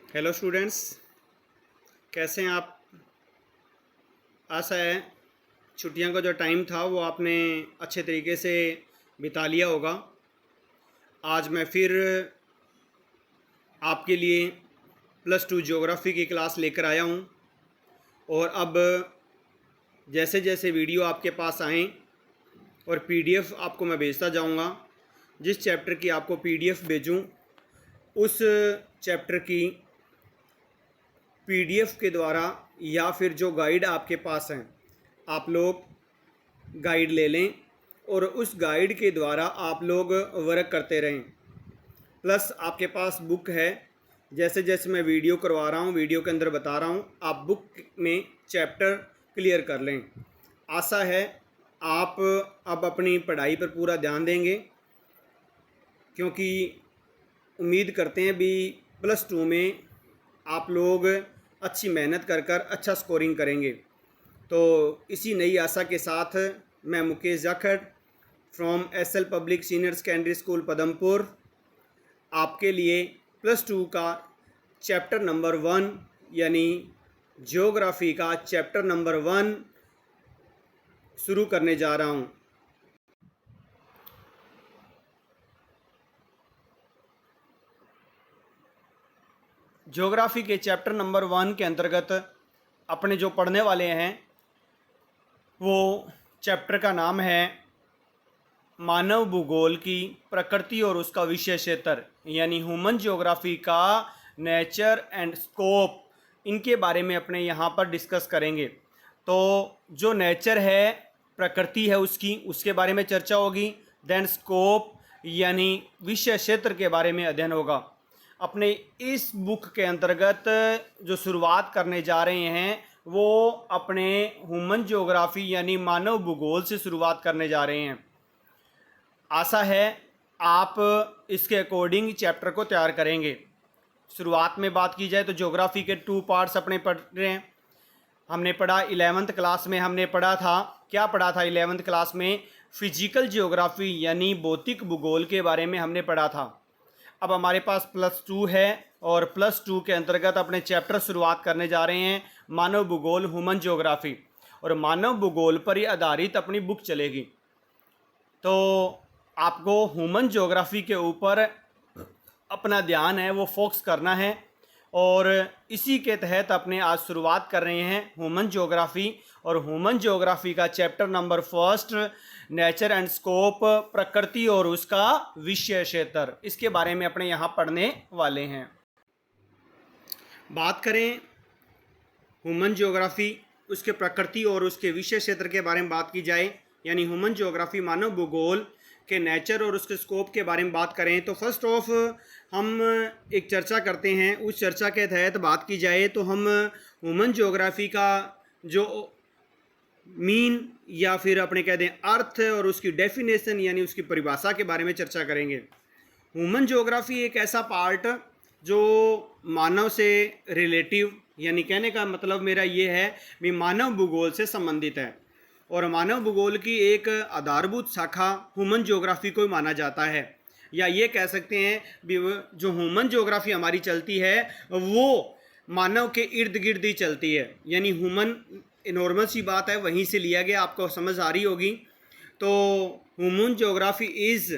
Hello students, कैसे हैं आप। आशा है छुट्टियों का जो टाइम था वो आपने अच्छे तरीके से बिता लिया होगा। आज मैं फिर आपके लिए +2 ज्योग्राफ़ी की क्लास लेकर आया हूँ। और अब जैसे जैसे वीडियो आपके पास आएँ और पीडीएफ आपको मैं भेजता जाऊँगा। जिस चैप्टर की आपको पीडीएफ भेजूँ उस चैप्टर की पीडीएफ के द्वारा या फिर जो गाइड आपके पास हैं आप लोग गाइड ले लें और उस गाइड के द्वारा आप लोग वर्क करते रहें। प्लस आपके पास बुक है, जैसे जैसे मैं वीडियो करवा रहा हूँ, वीडियो के अंदर बता रहा हूँ, आप बुक में चैप्टर क्लियर कर लें। आशा है आप अब अपनी पढ़ाई पर पूरा ध्यान देंगे, क्योंकि उम्मीद करते हैं भी +2 में आप लोग अच्छी मेहनत कर कर अच्छा स्कोरिंग करेंगे। तो इसी नई आशा के साथ मैं Mukesh Jakhar from SL public senior secondary school Padampur आपके लिए +2 का चैप्टर नंबर 1 यानी ज्योग्राफी का चैप्टर नंबर 1 शुरू करने जा रहा हूँ। ज्योग्राफी के चैप्टर नंबर 1 के अंतर्गत अपने जो पढ़ने वाले हैं वो चैप्टर का नाम है मानव भूगोल की प्रकृति और उसका विषय क्षेत्र, यानी ह्यूमन ज्योग्राफी का नेचर एंड स्कोप। इनके बारे में अपने यहाँ पर डिस्कस करेंगे। तो जो नेचर है, प्रकृति है उसके बारे में चर्चा होगी। देन स्कोप यानी विषय क्षेत्र के बारे में अध्ययन होगा। अपने इस बुक के अंतर्गत जो शुरुआत करने जा रहे हैं वो अपने ह्यूमन ज्योग्राफी यानी मानव भूगोल से शुरुआत करने जा रहे हैं। आशा है आप इसके अकॉर्डिंग चैप्टर को तैयार करेंगे। शुरुआत में बात की जाए तो ज्योग्राफी के 2 पार्ट्स अपने पढ़ रहे हैं। हमने पढ़ा 11th क्लास में, हमने पढ़ा था, क्या पढ़ा था 11th क्लास में? फिजिकल ज्योग्राफी यानी भौतिक भूगोल के बारे में हमने पढ़ा था। अब हमारे पास +2 है और +2 के अंतर्गत अपने चैप्टर शुरुआत करने जा रहे हैं मानव भूगोल ह्यूमन ज्योग्राफी। और मानव भूगोल पर ही आधारित अपनी बुक चलेगी। तो आपको ह्यूमन ज्योग्राफी के ऊपर अपना ध्यान है वो फोकस करना है। और इसी के तहत अपने आज शुरुआत कर रहे हैं ह्यूमन ज्योग्राफी। और ह्यूमन ज्योग्राफी का chapter number 1 nature and scope, प्रकृति और उसका विषय क्षेत्र, इसके बारे में अपने यहाँ पढ़ने वाले हैं। बात करें ह्यूमन ज्योग्राफी, उसके प्रकृति और उसके विषय क्षेत्र के बारे में बात की जाए, यानी ह्यूमन ज्योग्राफी मानव भूगोल के नेचर और उसके स्कोप के बारे में बात करें तो फर्स्ट ऑफ हम एक चर्चा करते हैं। उस चर्चा के तहत बात की जाए तो हम ह्यूमन ज्योग्राफी का जो मीन या फिर अपने कह दें अर्थ और उसकी डेफिनेशन यानी उसकी परिभाषा के बारे में चर्चा करेंगे। ह्यूमन ज्योग्राफी एक ऐसा पार्ट जो मानव से रिलेटिव, यानी कहने का मतलब मेरा ये है भी मानव भूगोल से संबंधित है। और मानव भूगोल की एक आधारभूत शाखा ह्यूमन ज्योग्राफी को माना जाता है। या ये कह सकते हैं भी जो ह्यूमन ज्योग्राफी हमारी चलती है वो मानव के इर्द गिर्द ही चलती है। यानी ह्यूमन नॉर्मल सी बात है, वहीं से लिया गया, आपको समझ आ रही होगी। तो human geography is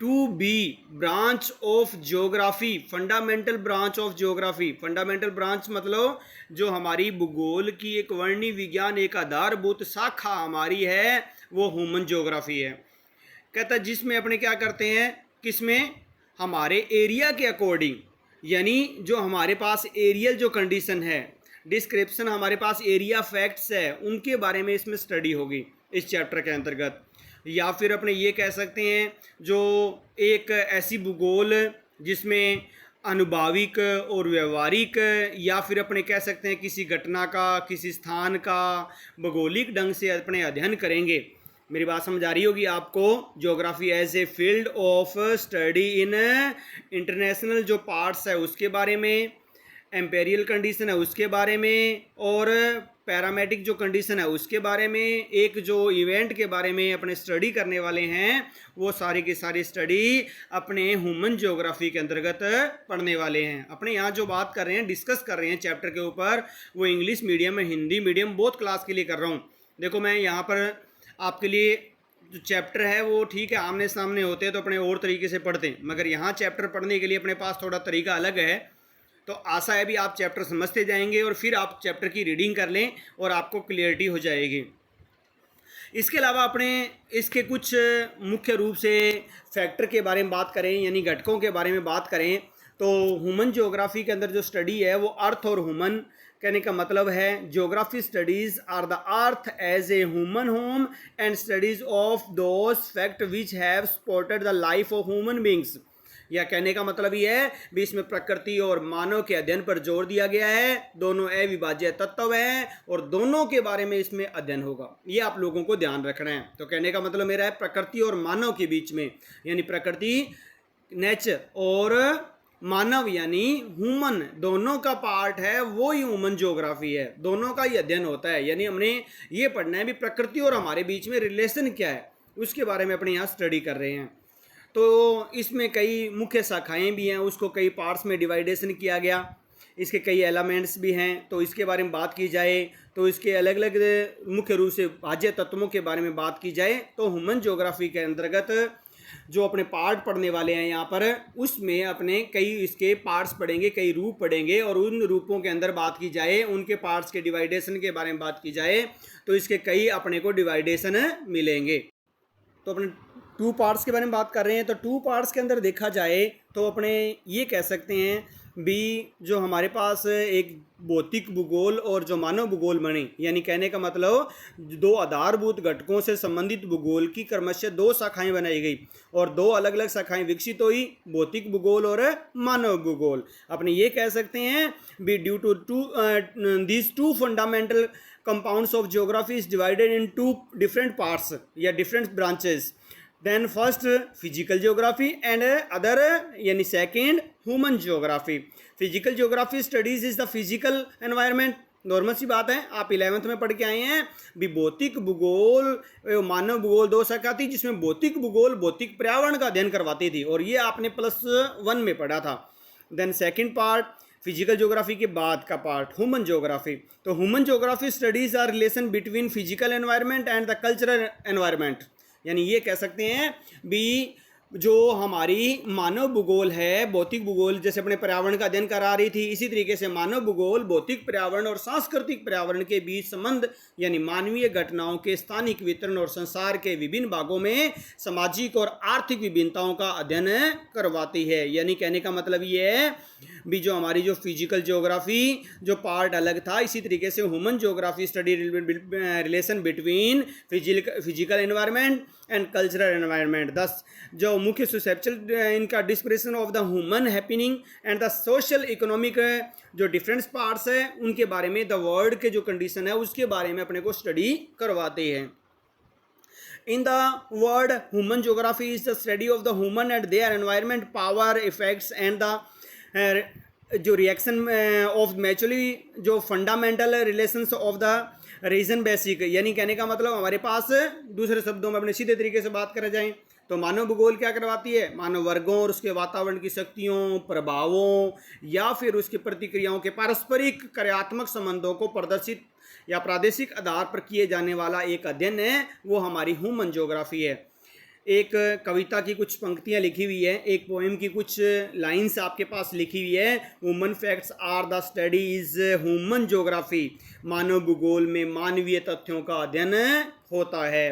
to be branch of geography, fundamental branch of geography. Fundamental branch मतलब जो हमारी भूगोल की एक वर्णीय विज्ञान, एक आधारभूत शाखा हमारी है वो ह्यूमन ज्योग्राफी है। कहता है जिसमें अपने क्या करते हैं, किसमें, हमारे एरिया के अकॉर्डिंग, यानी जो हमारे पास एरियल जो कंडीशन है, डिस्क्रिप्शन हमारे पास एरिया फैक्ट्स है, उनके बारे में इसमें स्टडी होगी इस चैप्टर के अंतर्गत। या फिर अपने ये कह सकते हैं जो एक ऐसी भूगोल जिसमें अनुभाविक और व्यवहारिक, या फिर अपने कह सकते हैं किसी घटना का, किसी स्थान का भौगोलिक ढंग से अपने अध्ययन करेंगे। मेरी बात समझ आ रही होगी आपको। Geography as a field of study in international जो पार्ट्स है उसके बारे में, एम्पेरियल कंडीशन है उसके बारे में, और पैरामेटिक जो कंडीशन है उसके बारे में, एक जो इवेंट के बारे में अपने स्टडी करने वाले हैं, वो सारी की सारी स्टडी अपने ह्यूमन ज्योग्राफी के अंतर्गत पढ़ने वाले हैं। अपने यहाँ जो बात कर रहे हैं, डिस्कस कर रहे हैं चैप्टर के ऊपर, वो इंग्लिश मीडियम और हिंदी मीडियम बोथ क्लास के लिए कर रहा हूँ। देखो मैं यहाँ पर आपके लिए जो चैप्टर है वो ठीक है, आमने सामने होते हैं तो अपने और तरीके से पढ़ते हैं, मगर यहाँ चैप्टर पढ़ने के लिए अपने पास थोड़ा तरीका अलग है। तो आशा है भी आप चैप्टर समझते जाएंगे और फिर आप चैप्टर की रीडिंग कर लें और आपको क्लियरिटी हो जाएगी। इसके अलावा अपने इसके कुछ मुख्य रूप से फैक्टर के बारे में बात करें, यानी घटकों के बारे में बात करें, तो ह्यूमन ज्योग्राफी के अंदर जो स्टडी है वो अर्थ और ह्यूमन, कहने का मतलब है geography studies are the earth as a human home and studies of those fact which have supported the life of human beings. या कहने का मतलब ये है भी इसमें प्रकृति और मानव के अध्ययन पर जोर दिया गया है। दोनों अविभाज्य तत्व हैं और दोनों के बारे में इसमें अध्ययन होगा, ये आप लोगों को ध्यान रखना है। तो कहने का मतलब मेरा है प्रकृति और मानव के बीच में, यानी प्रकृति नेचर और मानव यानी ह्यूमन, दोनों का पार्ट है वो ही ह्यूमन ज्योग्राफी है, दोनों का ही अध्ययन होता है। यानी हमने ये पढ़ना है भी प्रकृति और हमारे बीच में रिलेशन क्या है, उसके बारे में अपने यहाँ स्टडी कर रहे हैं। तो इसमें कई मुख्य शाखाएं भी हैं, उसको कई पार्ट्स में डिवाइडेशन किया गया, इसके कई एलिमेंट्स भी हैं। तो इसके बारे में बात की जाए तो इसके अलग अलग मुख्य रूप से भाज्य तत्वों के बारे में बात की जाए तो ह्यूमन ज्योग्राफी के अंतर्गत जो अपने पार्ट पढ़ने वाले हैं यहाँ पर, उसमें अपने कई इसके पार्ट्स पढ़ेंगे, कई रूप पढ़ेंगे, और उन रूपों के अंदर बात की जाए, उनके पार्ट्स के डिवाइडेशन के बारे में बात की जाए तो इसके कई अपने को डिवाइडेशन मिलेंगे। तो अपने 2 पार्ट्स के बारे में बात कर रहे हैं, तो 2 पार्ट्स के अंदर देखा जाए तो अपने ये कह सकते हैं भी जो हमारे पास एक भौतिक भूगोल और जो मानव भूगोल बने, यानी कहने का मतलब 2 आधारभूत घटकों से संबंधित भूगोल की क्रमशः 2 शाखाएं बनाई गई और 2 अलग अलग शाखाएं विकसित हुई, भौतिक भूगोल और मानव भूगोल। अपने ये कह सकते हैं भी due to these 2 fundamental compounds of geography is divided in 2 different parts या different branches. Then first physical geography and other यानी second human geography. Physical geography studies is the physical environment. Normal सी बात है, आप 11th में पढ़ के आए हैं भी भौतिक भूगोल मानव भूगोल 2 शाखा थी, जिसमें भौतिक भूगोल भौतिक पर्यावरण का अध्ययन करवाती थी और ये आपने +1 में पढ़ा था। Then second part physical geography के बाद का पार्ट ह्यूमन ज्योग्राफी। तो human geography studies are relation between physical environment and the cultural environment, यानी ये कह सकते हैं भी जो हमारी मानव भूगोल है, भौतिक भूगोल जैसे अपने पर्यावरण का अध्ययन करा रही थी, इसी तरीके से मानव भूगोल भौतिक पर्यावरण और सांस्कृतिक पर्यावरण के बीच संबंध, यानी मानवीय घटनाओं के स्थानिक वितरण और संसार के विभिन्न भागों में सामाजिक और आर्थिक विभिन्नताओं का अध्ययन करवाती है। यानी कहने का मतलब ये है भी जो हमारी जो फिजिकल ज्योग्राफी जो पार्ट अलग था, इसी तरीके से human geography study relation between physical environment and cultural environment. दस जो मुख्य सुसेप्चुअल इनका description of the human happening and the social economic जो डिफरेंट पार्ट्स है उनके बारे में, द वर्ल्ड के जो कंडीशन है उसके बारे में अपने को स्टडी करवाते हैं। In the word human geography is the study of the human and their environment, power, effects and the जो रिएक्शन ऑफ मैचुअली जो fundamental relations of the region basic, यानी कहने का मतलब हमारे पास दूसरे शब्दों में अपने सीधे तरीके से बात करा जाए तो मानव भूगोल क्या करवाती है, मानव वर्गों और उसके वातावरण की शक्तियों, प्रभावों या फिर उसकी प्रतिक्रियाओं के पारस्परिक कार्यात्मक संबंधों को प्रदर्शित या प्रादेशिक आधार पर किए जाने वाला एक अध्ययन है, वो हमारी ह्यूमन ज्योग्राफी है। एक कविता की कुछ पंक्तियां लिखी हुई है, एक पोएम की कुछ लाइंस आपके पास लिखी हुई है, human facts are the studies human geography, मानव भूगोल में मानवीय तथ्यों का अध्ययन होता है।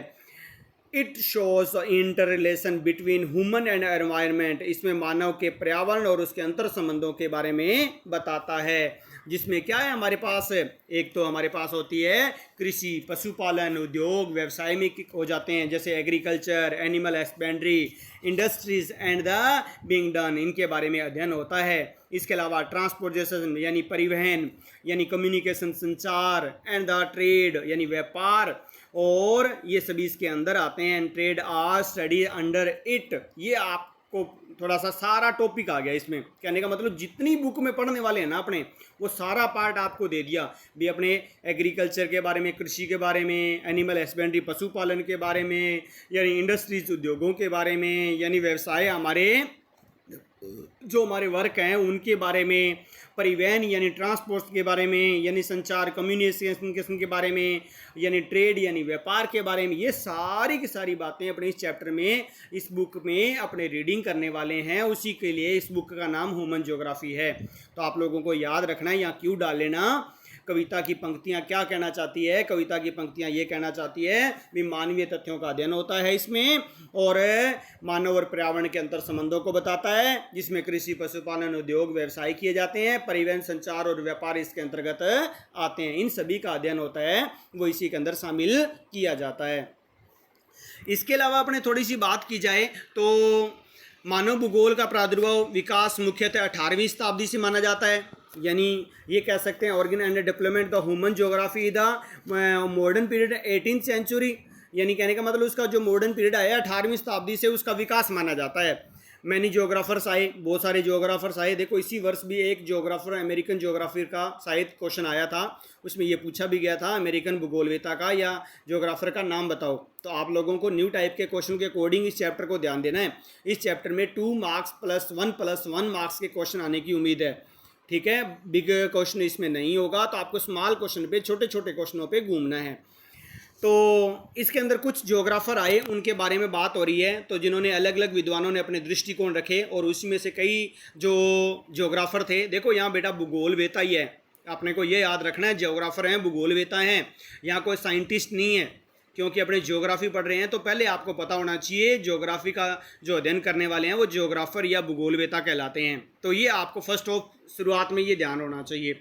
It shows interrelation between human and environment, इसमें मानव के पर्यावरण और उसके अंतर संबंधों के बारे में बताता है, जिसमें क्या है हमारे पास, एक तो हमारे पास होती है कृषि, पशुपालन, उद्योग, व्यवसाय में हो जाते हैं जैसे agriculture, animal husbandry, industries and the being done, इनके बारे में अध्ययन होता है। इसके अलावा ट्रांसपोर्टेशन यानी परिवहन, यानी कम्युनिकेशन संचार, एंड द ट्रेड यानी व्यापार, और ये सभी इसके अंदर आते हैं। Trade are study under it, ये आप को थोड़ा सा सारा टॉपिक आ गया इसमें। कहने का मतलब जितनी बुक में पढ़ने वाले हैं ना अपने, वो सारा पार्ट आपको दे दिया भी। अपने एग्रीकल्चर के बारे में, कृषि के बारे में, एनिमल हस्बेंड्री पशुपालन के बारे में, यानी इंडस्ट्रीज उद्योगों के बारे में, यानी व्यवसाय हमारे जो हमारे वर्क हैं उनके बारे में, परिवहन यानी ट्रांसपोर्ट के बारे में, यानी संचार कम्युनिकेशन के बारे में, यानी ट्रेड यानी व्यापार के बारे में, ये सारी की सारी बातें अपने इस चैप्टर में, इस बुक में अपने रीडिंग करने वाले हैं। उसी के लिए इस बुक का नाम ह्यूमन ज्योग्राफी है। तो आप लोगों को याद रखना है, यहाँ क्यों डाल लेना, कविता की पंक्तियाँ क्या कहना चाहती है। कविता की पंक्तियाँ ये कहना चाहती है भी मानवीय तथ्यों का अध्ययन होता है इसमें, और मानव और पर्यावरण के अंतर संबंधों को बताता है, जिसमें कृषि, पशुपालन, उद्योग, व्यवसाय किए जाते हैं, परिवहन, संचार और व्यापार इसके अंतर्गत आते हैं। इन सभी का अध्ययन होता है, वो इसी के अंदर शामिल किया जाता है। इसके अलावा अपने थोड़ी सी बात की जाए तो मानव भूगोल का प्रादुर्भाव विकास मुख्यतः 18वीं शताब्दी से माना जाता है। यानी ये कह सकते हैं organ and development the human geography the modern period 18th century. यानी कहने का मतलब उसका जो मॉडर्न पीरियड आया 18वीं शताब्दी से उसका विकास माना जाता है। मैनी ज्योग्राफर्स आए, बहुत सारे ज्योग्राफर्स आए। देखो इसी वर्ष भी एक ज्योग्राफर अमेरिकन ज्योग्राफर का शायद क्वेश्चन आया था, उसमें ये पूछा भी गया था अमेरिकन भूगोलवेता का या ज्योग्राफर का नाम बताओ। तो आप लोगों को न्यू टाइप के क्वेश्चन के अकॉर्डिंग इस चैप्टर को ध्यान देना है। इस चैप्टर में 2 मार्क्स +1 मार्क्स के क्वेश्चन आने की उम्मीद है। ठीक है, बिग क्वेश्चन इसमें नहीं होगा, तो आपको स्मॉल क्वेश्चन पे, छोटे छोटे क्वेश्चनों पे घूमना है। तो इसके अंदर कुछ ज्योग्राफर आए, उनके बारे में बात हो रही है। तो जिन्होंने अलग अलग विद्वानों ने अपने दृष्टिकोण रखे, और उसमें से कई जो ज्योग्राफर थे, देखो यहाँ बेटा भूगोलवेता ही है, आपने को ये याद रखना है, ज्योग्राफर हैं, भूगोलवेता हैं, यहाँ कोई साइंटिस्ट नहीं है। क्योंकि अपने ज्योग्राफी पढ़ रहे हैं तो पहले आपको पता होना चाहिए ज्योग्राफी का जो अध्ययन करने वाले हैं वो ज्योग्राफर या भूगोलवेता कहलाते हैं। तो ये आपको फर्स्ट ऑफ शुरुआत में ये ध्यान होना चाहिए।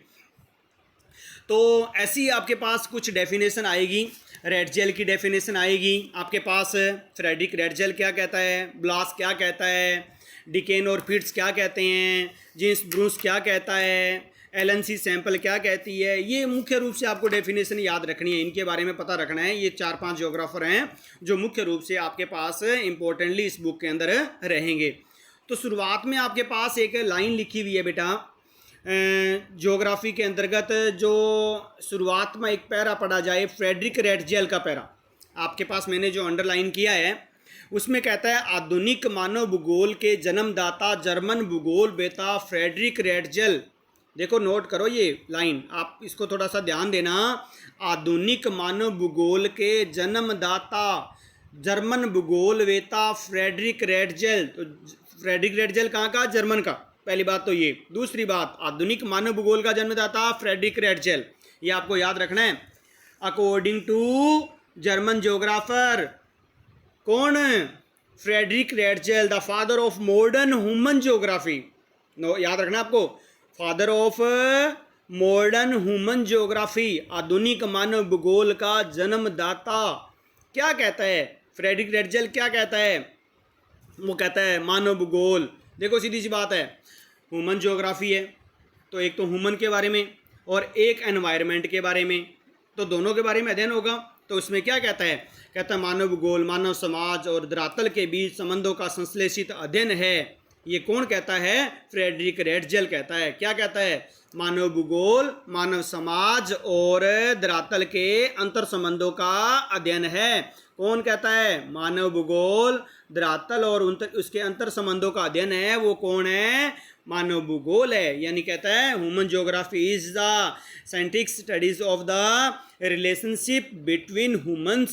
तो ऐसी आपके पास कुछ डेफिनेशन आएगी। रेडजेल की डेफिनेशन आएगी आपके पास। फ्रेडरिक रेडजेल क्या कहता है, ब्लास क्या कहता है, डिकेन और फिट्स क्या कहते हैं, जेम्स ब्रूस क्या कहता है, एलन सी सैंपल क्या कहती है। ये मुख्य रूप से आपको डेफिनेशन याद रखनी है, इनके बारे में पता रखना है। ये 4-5 ज्योग्राफर हैं जो मुख्य रूप से आपके पास इंपॉर्टेंटली इस बुक के अंदर रहेंगे। तो शुरुआत में आपके पास एक लाइन लिखी हुई है बेटा, ज्योग्राफी के अंतर्गत जो शुरुआत में एक पैरा पढ़ा जाए, फ्रेडरिक रेडजेल का पैरा आपके पास मैंने जो अंडरलाइन किया है, उसमें कहता है आधुनिक मानव भूगोल के जन्मदाता जर्मन भूगोलवेता फ्रेडरिक रेडजेल। देखो नोट करो ये लाइन, आप इसको थोड़ा सा ध्यान देना। आधुनिक मानव भूगोल के जन्मदाता जर्मन भूगोलवेता फ्रेडरिक रेडजेल। तो फ्रेडरिक रेडजेल कहाँ का, जर्मन का, पहली बात तो ये। दूसरी बात, आधुनिक मानव भूगोल का जन्मदाता फ्रेडरिक रेडजेल, ये आपको याद रखना है। अकॉर्डिंग टू जर्मन ज्योग्राफर, कौन, Friedrich Ratzel, the father of modern human geography. याद रखना आपको, father of modern human geography, आधुनिक मानव भूगोल का जन्मदाता। क्या कहता है फ्रेडरिक रेडजेल, क्या कहता है, वो कहता है मानव भूगोल। देखो सीधी सी बात है, ह्यूमन ज्योग्राफी है तो एक तो ह्यूमन के बारे में और एक एनवायरनमेंट के बारे में, तो दोनों के बारे में अध्ययन होगा। तो उसमें क्या कहता है, कहता है मानव भूगोल मानव समाज और धरातल के बीच संबंधों का संश्लेषित अध्ययन है। ये कौन कहता है, फ्रेडरिक रेडजेल कहता है। क्या कहता है, मानव भूगोल मानव समाज और धरातल के अंतर संबंधों का अध्ययन है। कौन कहता है, मानव भूगोल धरातल और उसके अंतर संबंधों का अध्ययन है, वो कौन है, मानव भूगोल है। यानी कहता है human geography is the scientific studies of the relationship between human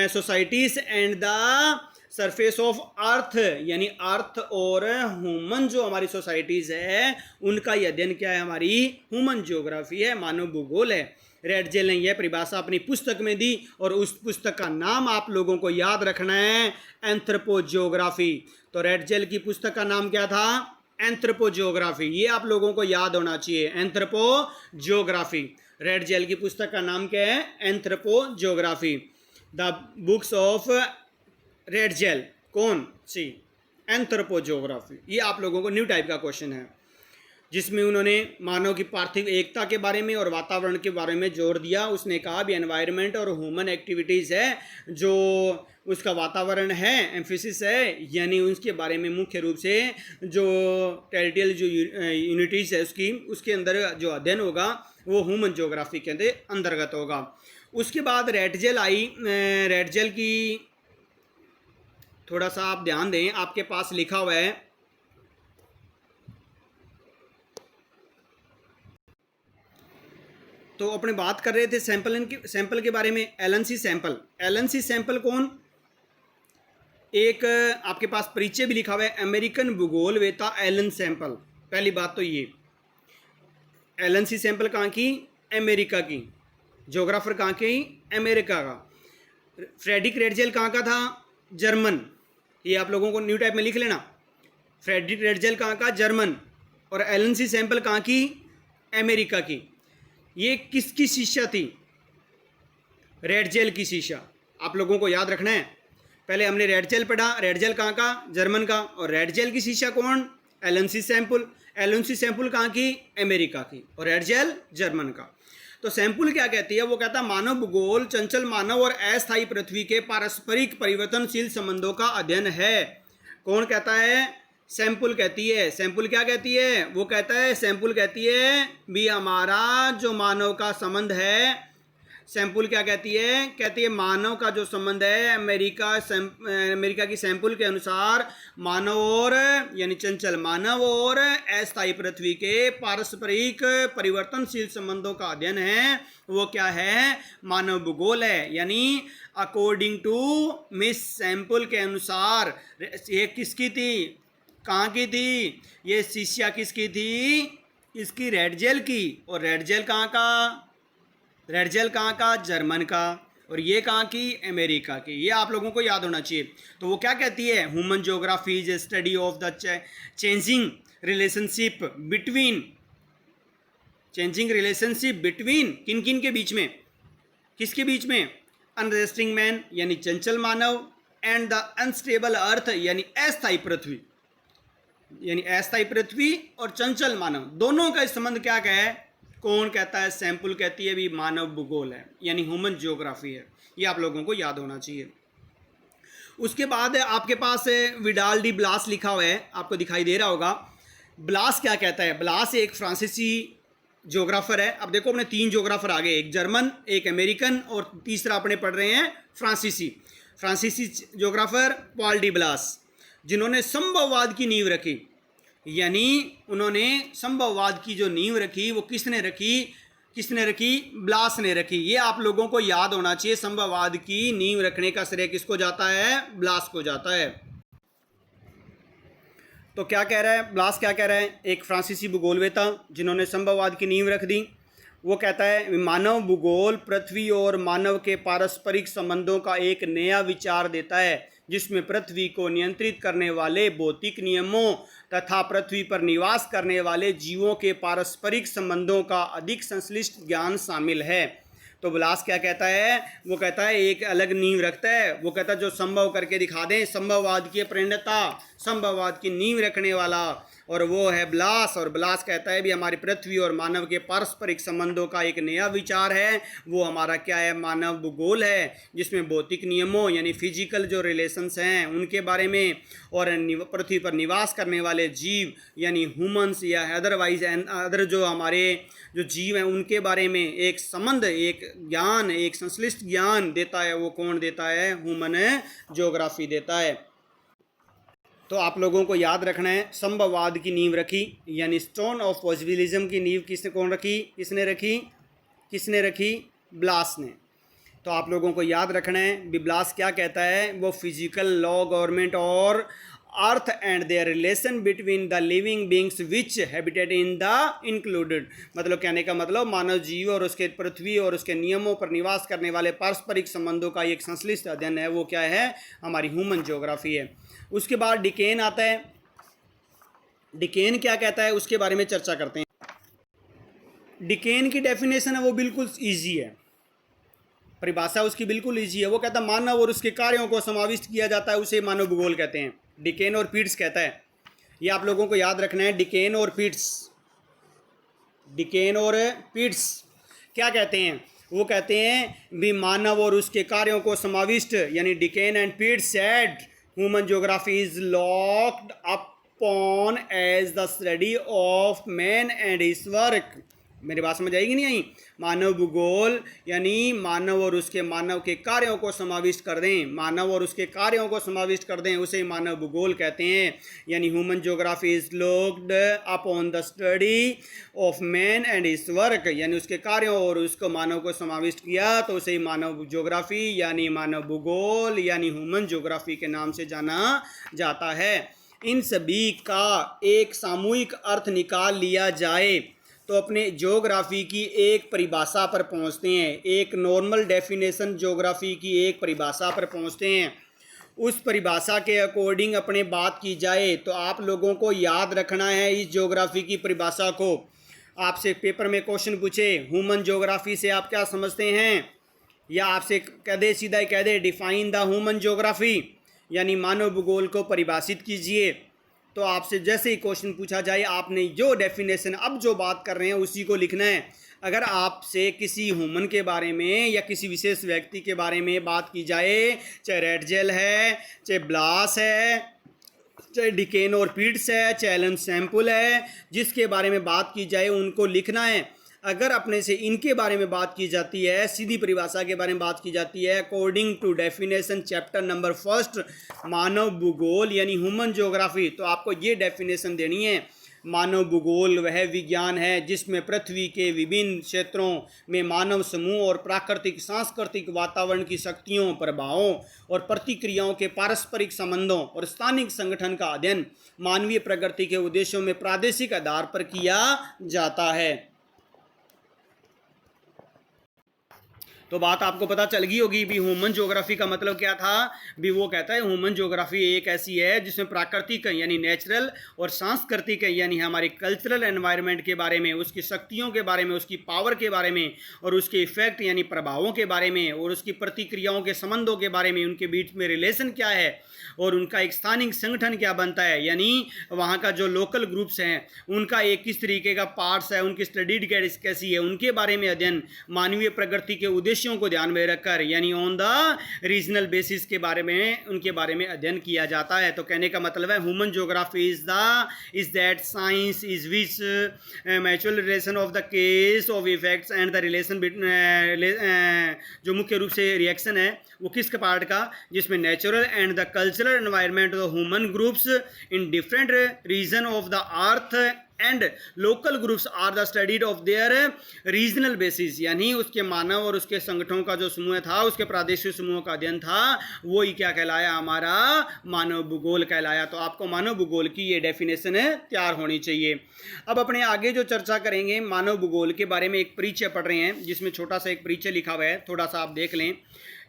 societies and the surface of earth. यानी अर्थ और ह्यूमन जो हमारी सोसाइटीज़ है उनका ये अध्ययन क्या है, हमारी ह्यूमन ज्योग्राफी है, मानव भूगोल है। रेडजेल ने यह परिभाषा अपनी पुस्तक में दी और उस पुस्तक का नाम आप लोगों को याद रखना है, एंथ्रोपोजियोग्राफी। तो रेडजेल की पुस्तक का नाम क्या था, एंथ्रोपोजियोग्राफी। ये आप लोगों को याद होना चाहिए, एंथ्रोपोजियोग्राफी। रेडजेल की पुस्तक का नाम क्या है, एंथ्रोपोजियोग्राफी। द बुक्स ऑफ रेडजेल, कौन सी, एंथ्रोपोजियोग्राफी। ये आप लोगों को न्यू टाइप का क्वेश्चन है। जिसमें उन्होंने मानव की पार्थिव एकता के बारे में और वातावरण के बारे में जोर दिया। उसने कहा भी एनवायरनमेंट और ह्यूमन एक्टिविटीज़ है जो उसका वातावरण है, एम्फेसिस है, यानी उसके बारे में मुख्य रूप से जो टेरिटोरियल जो यूनिटीज़ है उसके अंदर जो अध्ययन होगा वो ह्यूमन ज्योग्राफी के अंतर्गत होगा। उसके बाद रेटजेल आई। रेटजेल की थोड़ा सा आप ध्यान दें, आपके पास लिखा हुआ है तो अपने बात कर रहे थे सैंपल के बारे में। एलन सी सैंपल कौन? एक आपके पास परिचय भी लिखा हुआ है, अमेरिकन भूगोलवेता एलन सैंपल। पहली बात तो ये, एलन सी सैंपल कहाँ की? अमेरिका की। ज्योग्राफर कहाँ की? अमेरिका का। फ्रेडरिक रेटजेल कहाँ का था? जर्मन। ये आप लोगों को न्यू टाइप में लिख लेना। फ्रेडरिक रेटजेल कहाँ का? जर्मन। और एलन सी सैंपल कहाँ की? अमेरिका की। ये किसकी शिष्या थी? रेटजेल की शिष्या। आप लोगों को याद रखना है, पहले हमने रेटजेल पढ़ा, रेटजेल कहाँ का? जर्मन का। और रेटजेल की शिष्या कौन? एलन सी सैंपल। एलन सी सैंपल कहाँ की? अमेरिका की। और रेटजेल जर्मन का। तो सैंपल क्या कहती है? वो कहता है मानव भूगोल चंचल मानव और अस्थायी पृथ्वी के पारस्परिक परिवर्तनशील संबंधों का अध्ययन है। कौन कहता है? सैंपल कहती है। सैंपल क्या कहती है? वो कहता है, सैंपल कहती है भी हमारा जो मानव का संबंध है, सैंपल क्या कहती है? कहती है मानव का जो संबंध है अमेरिका की सैंपल के अनुसार मानव और यानी चंचल मानव और अस्थायी पृथ्वी के पारस्परिक परिवर्तनशील संबंधों का अध्ययन है। वो क्या है? मानव भूगोल है। यानी अकॉर्डिंग टू मिस सैंपल के अनुसार ये किसकी थी? कहाँ की थी? ये शिष्या किसकी थी? इसकी रेटजेल की। और रेटजेल कहाँ का? रेटजेल कहाँ का? जर्मन का। और ये कहाँ की? अमेरिका की। ये आप लोगों को याद होना चाहिए। तो वो क्या कहती है? Human geography is study of the changing relationship between किन किन के बीच में? किसके बीच में? अनरेस्टिंग मैन यानी चंचल मानव एंड द अनस्टेबल अर्थ यानी अस्थायी पृथ्वी। यानी अस्थायी पृथ्वी और चंचल मानव दोनों का संबंध क्या है? कौन कहता है? सैंपल कहती है भी मानव भूगोल है, यानी ह्यूमन ज्योग्राफी है। ये आप लोगों को याद होना चाहिए। उसके बाद आपके पास विडाल डी ब्लास लिखा हुआ है, आपको दिखाई दे रहा होगा। ब्लास क्या कहता है? ब्लास एक फ्रांसीसी ज्योग्राफर है। अब देखो अपने 3 ज्योग्राफर आ गए, एक जर्मन, एक अमेरिकन और तीसरा अपने पढ़ रहे हैं फ्रांसीसी ज्योग्राफर पॉल डी ब्लास, जिन्होंने संभववाद की नींव रखी। यानी उन्होंने संभववाद की जो नींव रखी वो किसने रखी? ब्लास ने रखी। ये आप लोगों को याद होना चाहिए, संभववाद की नींव रखने का श्रेय किसको जाता है? ब्लास को जाता है। तो क्या कह रहा है ब्लास? क्या कह रहा है? एक फ्रांसीसी भूगोलवेता जिन्होंने संभववाद की नींव रख दी, वो कहता है मानव भूगोल पृथ्वी और मानव के पारस्परिक संबंधों का एक नया विचार देता है, जिसमें पृथ्वी को नियंत्रित करने वाले भौतिक नियमों तथा पृथ्वी पर निवास करने वाले जीवों के पारस्परिक संबंधों का अधिक संश्लिष्ट ज्ञान शामिल है। तो ब्लास क्या कहता है? वो कहता है एक अलग नींव रखता है। वो कहता है जो संभव करके दिखा दें, संभववाद की प्रेरणा, संभववाद की नींव रखने वाला, और वो है ब्लास। और ब्लास कहता है भी हमारी पृथ्वी और मानव के पारस्परिक संबंधों का एक नया विचार है। वो हमारा क्या है? मानव भूगोल है, जिसमें भौतिक नियमों यानी फिजिकल जो रिलेशंस हैं उनके बारे में, और पृथ्वी पर निवास करने वाले जीव यानी ह्यूमंस या अदरवाइज अदर जो हमारे जो जीव हैं उनके बारे में एक संबंध, एक ज्ञान, एक संश्लिष्ट ज्ञान देता है। वो कौन देता है? ह्यूमन ज्योग्राफी देता है। तो आप लोगों को याद रखना है, संभववाद की नींव रखी यानी स्टोन ऑफ पॉजिटिविज्म की नींव किसने रखी? ब्लास ने। तो आप लोगों को याद रखना है भी ब्लास क्या कहता है? वो फिजिकल लॉ, गवर्नमेंट और earth and there relation between the living beings which habitat in the included. मतलब कहने का मतलब मानव जीव और उसके पृथ्वी और उसके नियमों पर निवास करने वाले पारस्परिक संबंधों का एक संश्लिष्ट अध्ययन है। वो क्या है? हमारी ह्यूमन ज्योग्राफी है। उसके बाद डिकेन आता है। डिकेन क्या कहता है उसके बारे में चर्चा करते हैं। डिकेन की डेफिनेशन है वो बिल्कुल ईजी है, परिभाषा उसकी बिल्कुल ईजी है। वो कहता है मानव और उसके कार्यों को समाविष्ट किया जाता है, उसे मानव भूगोल कहते हैं। डिकेन और पीट्स कहता है, ये आप लोगों को याद रखना है। डिकेन और पीट्स डिकेन और पीट्स क्या कहते हैं? वो कहते हैं भी मानव और उसके कार्यों को समाविष्ट, यानी Dicken and Pitts said human geography is looked upon as the study of man and his work. मेरी बात समझ आएगी नहीं आई? मानव भूगोल यानी मानव और उसके मानव के कार्यों को समाविष्ट कर दें, मानव और उसके कार्यों को समाविष्ट कर दें, उसे मानव भूगोल कहते हैं। यानी human geography is looked upon the study of man and his work, यानी उसके कार्यों और उसको मानव को समाविष्ट किया तो उसे मानव ज्योग्राफी यानी मानव भूगोल यानी ह्यूमन ज्योग्राफी के नाम से जाना जाता है। इन सभी का एक सामूहिक अर्थ निकाल लिया जाए तो अपने ज्योग्राफी की एक परिभाषा पर पहुंचते हैं, एक नॉर्मल डेफिनेशन ज्योग्राफी की एक परिभाषा पर पहुंचते हैं। उस परिभाषा के अकॉर्डिंग अपने बात की जाए तो आप लोगों को याद रखना है इस ज्योग्राफी की परिभाषा को। आपसे पेपर में क्वेश्चन पूछे ह्यूमन ज्योग्राफी से आप क्या समझते हैं, या आपसे कह दे सीधा ही कह दे डिफाइन द ह्यूमन ज्योग्राफी यानी मानव भूगोल को परिभाषित कीजिए, तो आपसे जैसे ही क्वेश्चन पूछा जाए आपने जो डेफिनेशन अब जो बात कर रहे हैं उसी को लिखना है। अगर आपसे किसी ह्यूमन के बारे में या किसी विशेष व्यक्ति के बारे में बात की जाए, चाहे रेड जेल है, चाहे ब्लास है, चाहे डिकेन और पीट्स है, चाहे एलन सैम्पल है, जिसके बारे में बात की जाए उनको लिखना है। अगर अपने से इनके बारे में बात की जाती है, सीधी परिभाषा के बारे में बात की जाती है according to definition chapter number 1 मानव भूगोल यानी ह्यूमन ज्योग्राफी, तो आपको ये डेफिनेशन देनी है। मानव भूगोल वह विज्ञान है जिसमें पृथ्वी के विभिन्न क्षेत्रों में मानव समूह और प्राकृतिक सांस्कृतिक वातावरण की शक्तियों, प्रभावों और प्रतिक्रियाओं के पारस्परिक संबंधों और स्थानिक संगठन का अध्ययन मानवीय प्रगति के उद्देश्यों में प्रादेशिक आधार पर किया जाता है। तो बात आपको पता चल गई होगी भी ह्यूमन ज्योग्राफी का मतलब क्या था। भी वो कहता है ह्यूमन ज्योग्राफी एक ऐसी है जिसमें प्राकृतिक यानी नेचुरल और सांस्कृतिक यानी हमारे कल्चरल एनवायरनमेंट के बारे में, उसकी शक्तियों के बारे में, उसकी पावर के बारे में और उसके इफेक्ट यानी प्रभावों के बारे में और उसकी प्रतिक्रियाओं के संबंधों के बारे में, उनके बीच में रिलेशन क्या है और उनका एक स्थानिक संगठन क्या बनता है, यानी वहाँ का जो लोकल ग्रुप्स हैं उनका एक किस तरीके का पार्ट्स है, उनकी स्टडीड कैसी है, उनके बारे में अध्ययन मानवीय प्रगति के उद्देश्यों को ध्यान में रखकर यानी ऑन द रीजनल बेसिस के बारे में, उनके बारे में अध्ययन किया जाता है। तो कहने का मतलब है human geography is that science is which mutual relation of the case of effects and the relation जो मुख्य रूप से रिएक्शन है वो किसके पार्ट का, जिसमें natural and the cultural environment of human groups in different region of the earth and local groups are the studied of their regional basis, यानी उसके मानव और उसके संगठनों का जो समूह था, उसके प्रादेशिक समूहों का अध्ययन था, वो ही क्या कहलाया, हमारा मानव भूगोल कहलाया। तो आपको मानव भूगोल की ये डेफिनेशन तैयार होनी चाहिए। अब अपने आगे जो चर्चा करेंगे मानव भूगोल के बारे में, एक परिचय पढ़ रहे हैं जिसमें छोटा सा एक परिचय लिखा हुआ है, थोड़ा सा आप देख लें।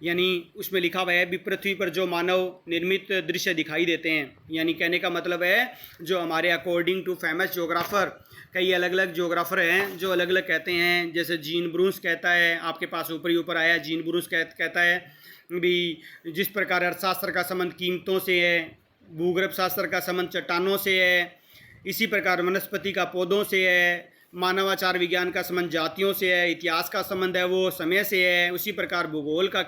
यानी उसमें लिखा हुआ है भी पृथ्वी पर जो मानव निर्मित दृश्य दिखाई देते हैं, यानी कहने का मतलब है जो हमारे अकॉर्डिंग टू फेमस ज्योग्राफर, कई अलग अलग ज्योग्राफर हैं जो अलग अलग कहते हैं। जैसे जीन ब्रूस कहता है, आपके पास ऊपर आया, जीन ब्रूस कहता है भी जिस प्रकार अर्थशास्त्र का संबंध कीमतों से है, भूगर्भ शास्त्र का संबंध चट्टानों से है, इसी प्रकार वनस्पति का पौधों से है, मानवाचार विज्ञान का संबंध जातियों से है, इतिहास का संबंध है वो समय से है, उसी प्रकार भूगोल का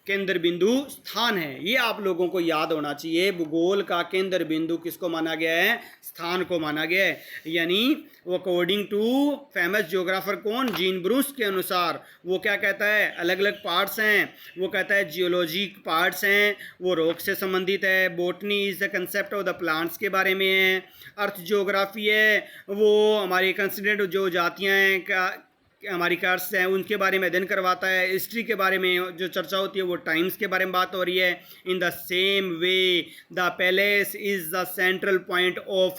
केंद्र बिंदु स्थान है। ये आप लोगों को याद होना चाहिए, भूगोल का केंद्र बिंदु किसको माना गया है, स्थान को माना गया है। यानी वो अकॉर्डिंग टू फेमस ज्योग्राफर कौन, जीन ब्रूस के अनुसार वो क्या कहता है, अलग अलग पार्ट्स हैं। वो कहता है जियोलॉजिक पार्ट्स हैं, वो रॉक से संबंधित है। Botany is the concept of the plants के बारे में है। अर्थ ज्योग्राफी है, वो हमारे कंसिडर्ड जो जातियाँ हैं हमारी कार्स हैं उनके बारे में अध्ययन करवाता है। हिस्ट्री के बारे में जो चर्चा होती है वो टाइम्स के बारे में बात हो रही है। In the same way the palace is the central point of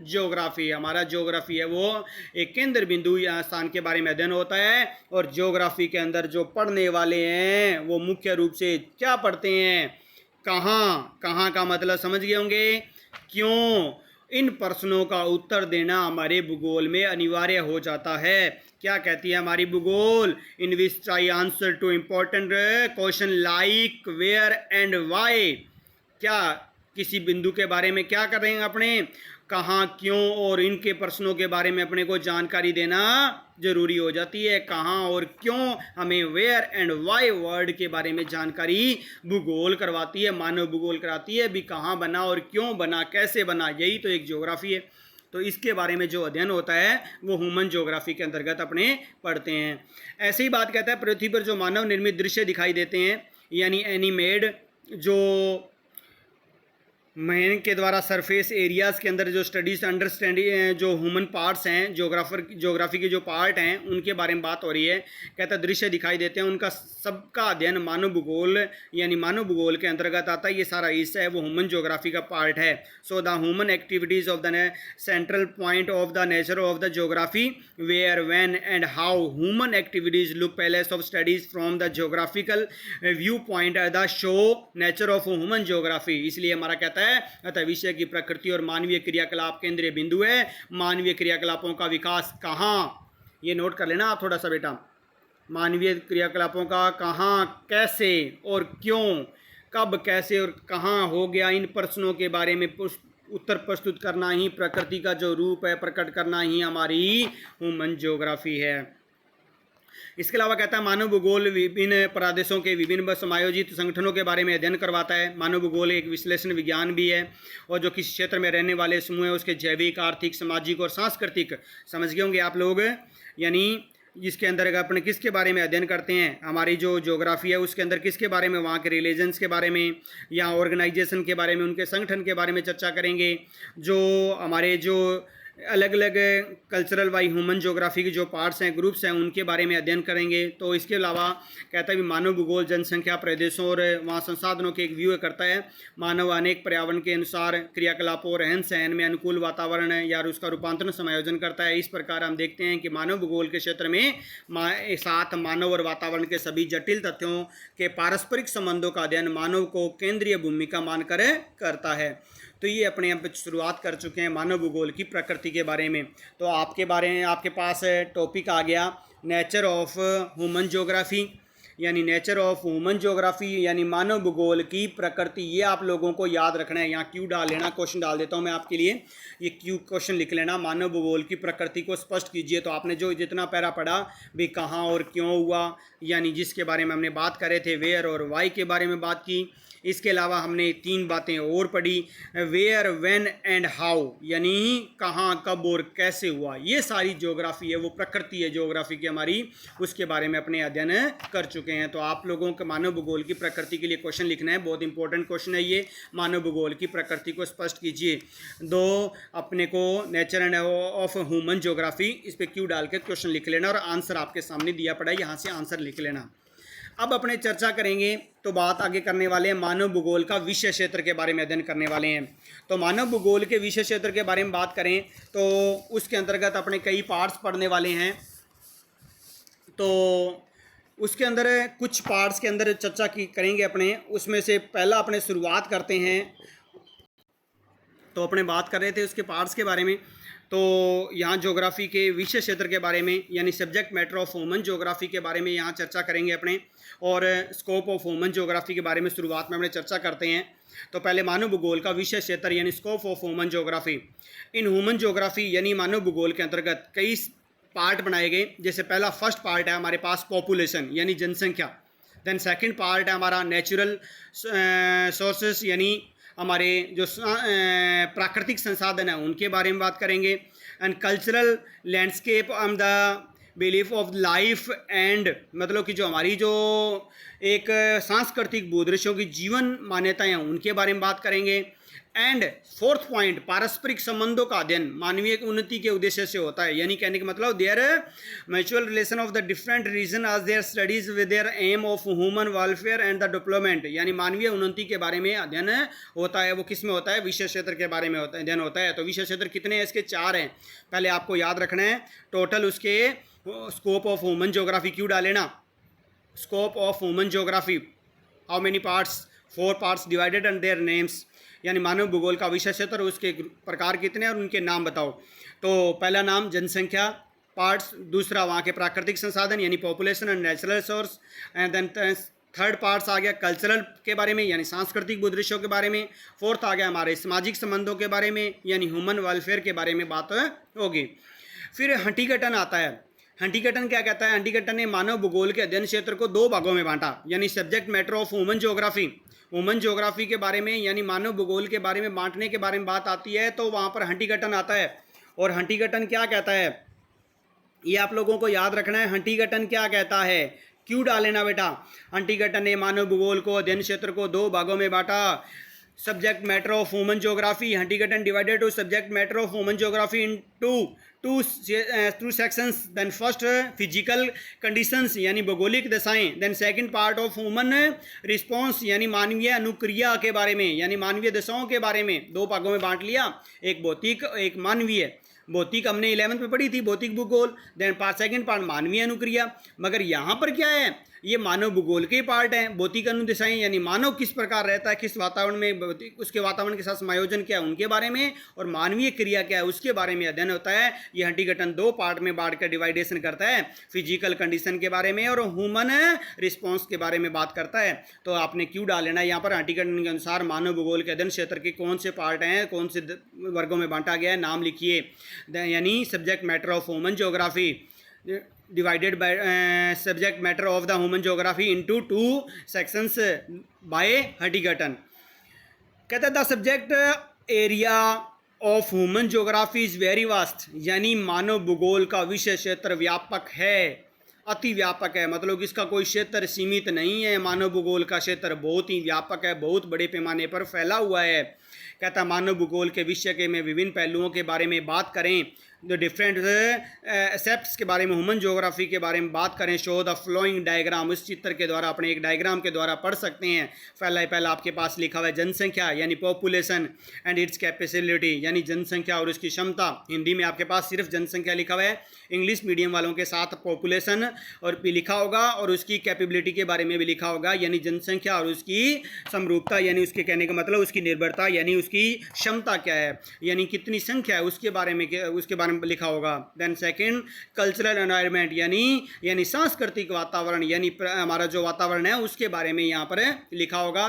geography, हमारा ज्योग्राफी है वो एक केंद्र बिंदु या स्थान के बारे में अध्ययन होता है। और ज्योग्राफी के अंदर जो पढ़ने वाले हैं वो मुख्य रूप से क्या पढ़ते हैं, कहाँ का मतलब समझ गए होंगे। क्यों, इन प्रश्नों का उत्तर देना हमारे भूगोल में अनिवार्य हो जाता है। क्या कहती है हमारी भूगोल, in which I answer to important question like where and why. क्या किसी बिंदु के बारे में क्या कर रहे हैं, अपने कहाँ, क्यों और इनके प्रश्नों के बारे में अपने को जानकारी देना जरूरी हो जाती है। कहाँ और क्यों हमें वेयर एंड वाई वर्ड के बारे में जानकारी भूगोल करवाती है, मानव भूगोल कराती है भी। कहाँ बना और क्यों बना, कैसे बना, यही तो एक ज्योग्राफी है। तो इसके बारे में जो अध्ययन होता है वो ह्यूमन ज्योग्राफी के अंतर्गत अपने पढ़ते हैं। ऐसे ही बात कहता है पृथ्वी पर जो मानव निर्मित दृश्य दिखाई देते हैं यानी एनिमेड, जो मैन के द्वारा सरफेस एरियाज़ के अंदर जो स्टडीज अंडरस्टैंडिंग जो ह्यूमन पार्ट्स हैं, ज्योग्राफी के जो पार्ट हैं उनके बारे में बात हो रही है। कहता है दृश्य दिखाई देते हैं, उनका सबका अध्ययन मानव भूगोल यानी मानव भूगोल के अंतर्गत आता है। ये सारा हिस्सा है वो ह्यूमन ज्योग्राफी का पार्ट है। So the human activities of the central point of the nature of the geography, where, when and how human activities look place of studies from the geographical view point the show nature of human geography. इसलिए हमारा कहता है अतः विषय की प्रकृति और मानवीय क्रियाकलाप केंद्रीय बिंदु है। मानवीय क्रियाकलापों का विकास कहाँ, ये नोट कर लेना आप थोड़ा सा बेटा। मानवीय क्रियाकलापों का कहाँ, कैसे और क्यों, कब, कैसे और कहाँ हो गया, इन प्रश्नों के बारे में उत्तर प्रस्तुत करना ही प्रकृति का जो रूप है प्रकट करना ही हमारी ह्यूमन ज्योग्राफी है। इसके अलावा कहता है मानव भूगोल विभिन्न प्रदेशों के विभिन्न समायोजित संगठनों के बारे में अध्ययन करवाता है। मानव भूगोल एक विश्लेषण विज्ञान भी है और जो किसी क्षेत्र में रहने वाले समूह है उसके जैविक, आर्थिक, सामाजिक और सांस्कृतिक, समझ गए होंगे आप लोग, यानी जिसके अंदर अपने किसके बारे में अध्ययन करते हैं, हमारी जो ज्योग्राफी है उसके अंदर किसके बारे में, वहाँ के रिलीजन्स के बारे में या ऑर्गेनाइजेशन के बारे में, उनके संगठन के बारे में चर्चा करेंगे। जो हमारे जो अलग अलग कल्चरल वाई ह्यूमन ज्योग्राफी के जो पार्ट्स हैं, ग्रुप्स हैं, उनके बारे में अध्ययन करेंगे। तो इसके अलावा कहता है भी मानव भूगोल जनसंख्या, प्रदेशों और वहाँ संसाधनों के एक व्यू करता है। मानव अनेक पर्यावरण के अनुसार क्रियाकलापों और रहन सहन में अनुकूल वातावरण या उसका रूपांतरण समायोजन करता है। इस प्रकार हम देखते हैं कि मानव भूगोल के क्षेत्र में साथ मानव और वातावरण के सभी जटिल तथ्यों के पारस्परिक संबंधों का अध्ययन मानव को केंद्रीय भूमिका मानकर करता है। तो ये अपने यहाँ पे शुरुआत कर चुके हैं मानव भूगोल की प्रकृति के बारे में। तो आपके पास टॉपिक आ गया नेचर ऑफ ह्यूमन ज्योग्राफी, यानी नेचर ऑफ ह्यूमन ज्योग्राफी यानी मानव भूगोल की प्रकृति। ये आप लोगों को याद रखना है। यहाँ क्यों डाल लेना, क्वेश्चन डाल देता हूँ मैं आपके लिए, ये क्यों क्वेश्चन लिख लेना। मानव भूगोल की प्रकृति को स्पष्ट कीजिए। तो आपने जो जितना पैरा पढ़ा भी कहाँ और क्यों हुआ, यानी जिसके बारे में हमने बात करे थे, वेयर और वाई के बारे में बात की। इसके अलावा हमने 3 बातें और पढ़ी, वेयर, व्हेन एंड हाउ, यानी कहाँ, कब और कैसे हुआ। ये सारी ज्योग्राफी है, वो प्रकृति है ज्योग्राफी की हमारी, उसके बारे में अपने अध्ययन कर चुके हैं। तो आप लोगों के मानव भूगोल की प्रकृति के लिए क्वेश्चन लिखना है, बहुत इंपॉर्टेंट क्वेश्चन है ये। मानव भूगोल की प्रकृति को स्पष्ट कीजिए। 2 अपने को nature end of human geography, इस पर क्यों डाल के क्वेश्चन लिख लेना और आंसर आपके सामने दिया पड़ा है, यहाँ से आंसर लिख लेना। अब अपने चर्चा करेंगे तो बात आगे करने वाले हैं मानव भूगोल का विषय क्षेत्र के बारे में अध्ययन करने वाले हैं। तो मानव भूगोल के विषय क्षेत्र के बारे में बात करें तो उसके अंतर्गत अपने कई पार्ट्स पढ़ने वाले हैं। तो उसके अंदर कुछ पार्ट्स के अंदर चर्चा करेंगे अपने, उसमें से पहला अपने शुरुआत करते हैं। तो अपने बात कर रहे थे उसके पार्ट्स के बारे में। तो यहाँ ज्योग्राफी के विषय क्षेत्र के बारे में यानी subject matter of human geography के बारे में यहाँ चर्चा करेंगे अपने, और स्कोप ऑफ ह्यूमन ज्योग्राफी के बारे में शुरुआत में अपने चर्चा करते हैं। तो पहले मानव भूगोल का विषय क्षेत्र यानी scope of human geography. In human geography यानी मानव भूगोल के अंतर्गत कई पार्ट बनाए गए। जैसे पहला फर्स्ट पार्ट है हमारे पास पॉपुलेशन यानी जनसंख्या। देन सेकंड पार्ट है हमारा नेचुरल सोर्सेस यानी हमारे जो प्राकृतिक संसाधन है उनके बारे में बात करेंगे। And cultural landscape on the belief of life and, मतलब कि जो हमारी जो एक सांस्कृतिक भूदृश्यों की जीवन मान्यताएं हैं उनके बारे में बात करेंगे। एंड फोर्थ पॉइंट, पारस्परिक संबंधों का अध्ययन मानवीय उन्नति के उद्देश्य से होता है। यानी कहने का मतलब their mutual relation of the different region आज their studies with their aim of human welfare and the development. यानी मानवीय उन्नति के बारे में अध्ययन होता है। वो किस में होता है? विषय क्षेत्र के बारे में होता है, अध्ययन होता है। तो विषय क्षेत्र कितने हैं? इसके 4 हैं। पहले आपको याद रखना है टोटल उसके स्कोप ऑफ ह्यूमन ज्योग्राफी क्यों डाले ना, scope of human geography how many parts? 4 parts divided and their names. यानी मानव भूगोल का विषय क्षेत्र, उसके प्रकार कितने हैं और उनके नाम बताओ। तो पहला नाम जनसंख्या पार्ट्स, दूसरा वहाँ के प्राकृतिक संसाधन यानी population and natural source, and then third parts आ गया कल्चरल के बारे में यानी सांस्कृतिक उद्देश्यों के बारे में। फोर्थ आ गया हमारे सामाजिक संबंधों के बारे में यानी ह्यूमन वेलफेयर के बारे में बात होगी। फिर हंटिगटन आता है। हंटिगटन क्या कहता है? हंटिगटन ने मानव भूगोल के अध्ययन क्षेत्र को दो भागों में बांटा यानी subject matter of human geography. Human geography के बारे में यानी मानव भूगोल के बारे में बांटने के बारे में बात आती है तो वहाँ पर हंटिगटन आता है। और हंटिगटन क्या कहता है ये आप लोगों को याद रखना है। हंटिगटन क्या कहता है, क्यों डालेना बेटा? हंटिगटन ने मानव भूगोल को अध्ययन क्षेत्र को दो भागों में बांटा। Subject matter of human geography, Huntington divided to subject matter of human geography in two sections. Then first physical conditions यानी भौगोलिक दशाएं। Then second part of human response यानी मानवीय अनुक्रिया के बारे में यानी मानवीय दशाओं के बारे में दो भागों में बांट लिया, एक भौतिक एक मानवीय। भौतिक हमने 11th में पढ़ी थी भौतिक भूगोल। देन सेकंड पार्ट मानवीय अनुक्रिया। मगर यहाँ पर क्या है, ये मानव भूगोल के पार्ट हैं। भौतिक अनुदिशाएं यानी मानव किस प्रकार रहता है, किस वातावरण में, उसके वातावरण के साथ समायोजन क्या है उनके बारे में, और मानवीय क्रिया क्या है उसके बारे में अध्ययन होता है। ये हंटिगटन दो पार्ट में बांट कर डिवाइडेशन करता है, फिजिकल कंडीशन के बारे में और ह्यूमन रिस्पॉन्स के बारे में बात करता है। तो आपने क्यों डाल लेना यहाँ पर? हंटिगटन के अनुसार मानव भूगोल के अध्ययन क्षेत्र के कौन से पार्ट हैं, कौन से वर्गों में बांटा गया है, नाम लिखिए। यानी subject matter of human geography divided by subject matter of the human geography into two sections by Hurtigruten। कहता था subject area of human geography is very vast यानी मानव भूगोल का विषय क्षेत्र व्यापक है, अति व्यापक है। मतलब इसका कोई क्षेत्र सीमित नहीं है। मानव भूगोल का क्षेत्र बहुत ही व्यापक है, बहुत बड़े पैमाने पर फैला हुआ है। कहता मानव भूगोल के विषय के में विभिन्न पहलुओं के बारे में बात करें, जो डिफरेंट एसेप्ट्स के बारे में ह्यूमन ज्योग्राफी के बारे में बात करें। शो द फ्लोइंग डायग्राम, उस चित्र के द्वारा अपने एक डायग्राम के द्वारा पढ़ सकते हैं। पहला आपके पास लिखा हुआ है जनसंख्या यानी पॉपुलेशन एंड इट्स कैपेसिलिटी यानी जनसंख्या और उसकी क्षमता। हिंदी में आपके पास सिर्फ जनसंख्या लिखा हुआ है, इंग्लिश मीडियम वालों के साथ पॉपुलेशन और भी लिखा होगा और उसकी कैपेबिलिटी के बारे में भी लिखा होगा यानी जनसंख्या और उसकी समरूपता यानी उसके कहने का मतलब उसकी निर्भरता यानी उसकी क्षमता क्या है यानी कितनी संख्या है उसके बारे में लिखा होगा। देन सेकंड कल्चरल एनवायरनमेंट यानी सांस्कृतिक वातावरण यानी हमारा जो वातावरण है उसके बारे में यहाँ पर लिखा होगा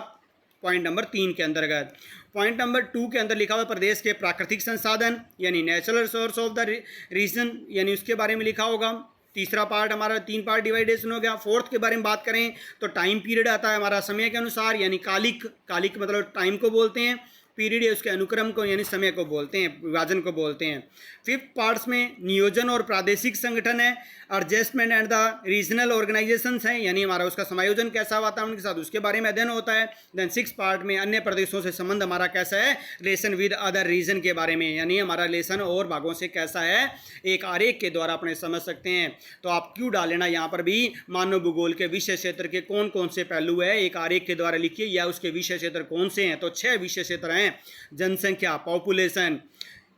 पॉइंट नंबर 3 के अंतर्गत। पॉइंट नंबर 2 के अंदर लिखा हुआ प्रदेश के प्राकृतिक संसाधन यानी natural resource of the region यानी उसके बारे में लिखा होगा। तीसरा पार्ट हमारा 3 पार्ट डिवाइडेशन हो गया। फोर्थ के बारे में बात करें तो टाइम पीरियड आता है हमारा समय के अनुसार यानी कालिक मतलब टाइम को बोलते हैं, पीरियड है उसके अनुक्रम को यानी समय को बोलते हैं, विभाजन को बोलते हैं। फिफ्थ पार्ट्स में नियोजन और प्रादेशिक संगठन है, adjustment and the regional organisations हैं यानी हमारा उसका समायोजन कैसा वातावरण के साथ उसके बारे में अध्ययन होता है। देन 6 पार्ट में अन्य प्रदेशों से संबंध हमारा कैसा है, रिलेशन विद अदर रीजन के बारे में यानी हमारा रिलेशन और भागों से कैसा है, एक आरेख के द्वारा अपने समझ सकते हैं। तो आप क्यों डालेना यहाँ पर भी मानव भूगोल के विषय क्षेत्र के कौन कौन से पहलू है एक आरेख के द्वारा लिखिए या उसके विषय क्षेत्र कौन से हैं। तो 6 विषय क्षेत्र हैं, जनसंख्या पॉपुलेशन,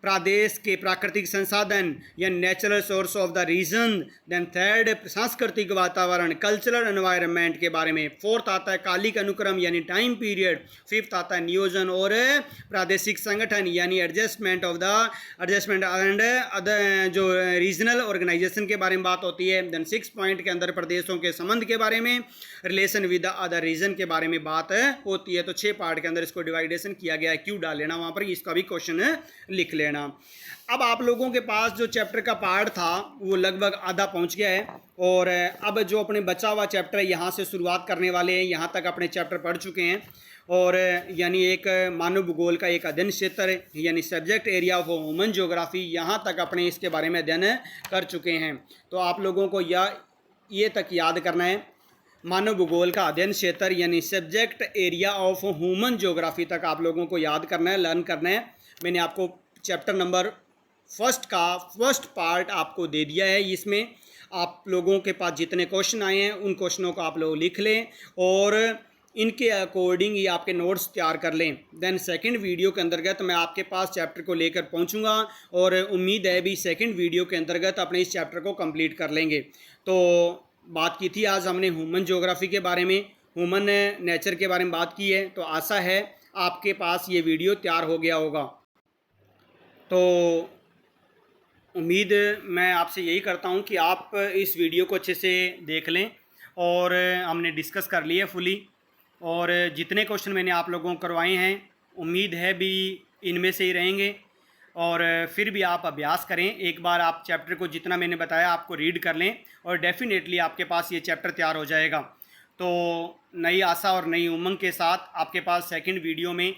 प्रदेश के प्राकृतिक संसाधन या natural source of the region. Then third सांस्कृतिक वातावरण कल्चरल एनवायरनमेंट के बारे में। फोर्थ आता है कालिक अनुक्रम यानी टाइम पीरियड। फिफ्थ आता है नियोजन और प्रादेशिक संगठन यानी एडजस्टमेंट एंड अदर जो रीजनल ऑर्गेनाइजेशन के बारे में बात होती है। देन 6 पॉइंट के अंदर प्रदेशों के संबंध के बारे में, रिलेशन विद अदर रीजन के बारे में बात होती है। तो 6 पार्ट के अंदर इसको डिवाइडेशन किया गया है, क्यों डाल लेना वहाँ पर इसका भी क्वेश्चन लिख लेना। अब आप लोगों के पास जो चैप्टर का पार्ट था वो लगभग आधा पहुंच गया है और अब जो अपने बचा हुआ चैप्टर है यहाँ से शुरुआत करने वाले हैं। यहाँ तक अपने चैप्टर पढ़ चुके हैं और यानी एक मानव भूगोल का एक अध्ययन क्षेत्र है यानी subject area of human geography, यहाँ तक अपने इसके बारे में अध्ययन कर चुके हैं। तो आप लोगों को ये तक याद करना है मानव भूगोल का अध्ययन क्षेत्र यानी subject area of human geography तक आप लोगों को याद करना है, लर्न करना है। मैंने आपको चैप्टर नंबर फर्स्ट पार्ट आपको दे दिया है। इसमें आप लोगों के पास जितने क्वेश्चन आए हैं उन क्वेश्चनों को आप लोग लिख लें और इनके अकॉर्डिंग ही आपके नोट्स तैयार कर लें। देन सेकंड वीडियो के अंतर्गत मैं आपके पास चैप्टर को लेकर पहुंचूंगा और उम्मीद है भी सेकंड वीडियो के अंतर्गत अपने इस चैप्टर को कंप्लीट कर लेंगे। तो बात की थी आज हमने ह्यूमन ज्योग्राफी के बारे में, ह्यूमन नेचर के बारे में बात की है। तो आशा है आपके पास ये वीडियो तैयार हो गया होगा। तो उम्मीद मैं आपसे यही करता हूँ कि आप इस वीडियो को अच्छे से देख लें और हमने डिस्कस कर लिए फुली। और जितने क्वेश्चन मैंने आप लोगों को करवाए हैं उम्मीद है भी इनमें से ही रहेंगे। और फिर भी आप अभ्यास करें, एक बार आप चैप्टर को जितना मैंने बताया आपको रीड कर लें और डेफिनेटली आपके पास ये चैप्टर तैयार हो जाएगा। तो नई आशा और नई उमंग के साथ आपके पास सेकंड वीडियो में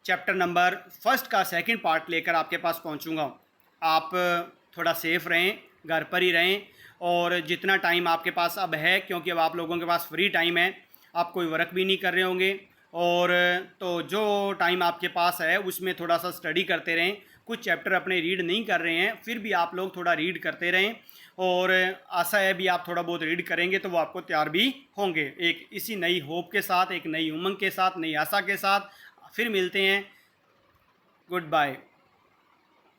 चैप्टर नंबर फर्स्ट का सेकंड पार्ट लेकर आपके पास पहुंचूंगा। आप थोड़ा सेफ रहें, घर पर ही रहें, और जितना टाइम आपके पास अब है, क्योंकि अब आप लोगों के पास फ्री टाइम है, आप कोई वर्क भी नहीं कर रहे होंगे, और तो जो टाइम आपके पास है उसमें थोड़ा सा स्टडी करते रहें। कुछ चैप्टर अपने रीड नहीं कर रहे हैं, फिर भी आप लोग थोड़ा रीड करते रहें, और आशा है भी आप थोड़ा बहुत रीड करेंगे तो वो आपको तैयार भी होंगे। एक इसी नई होप के साथ, एक नई उमंग के साथ, नई आशा के साथ फिर मिलते हैं। Good bye.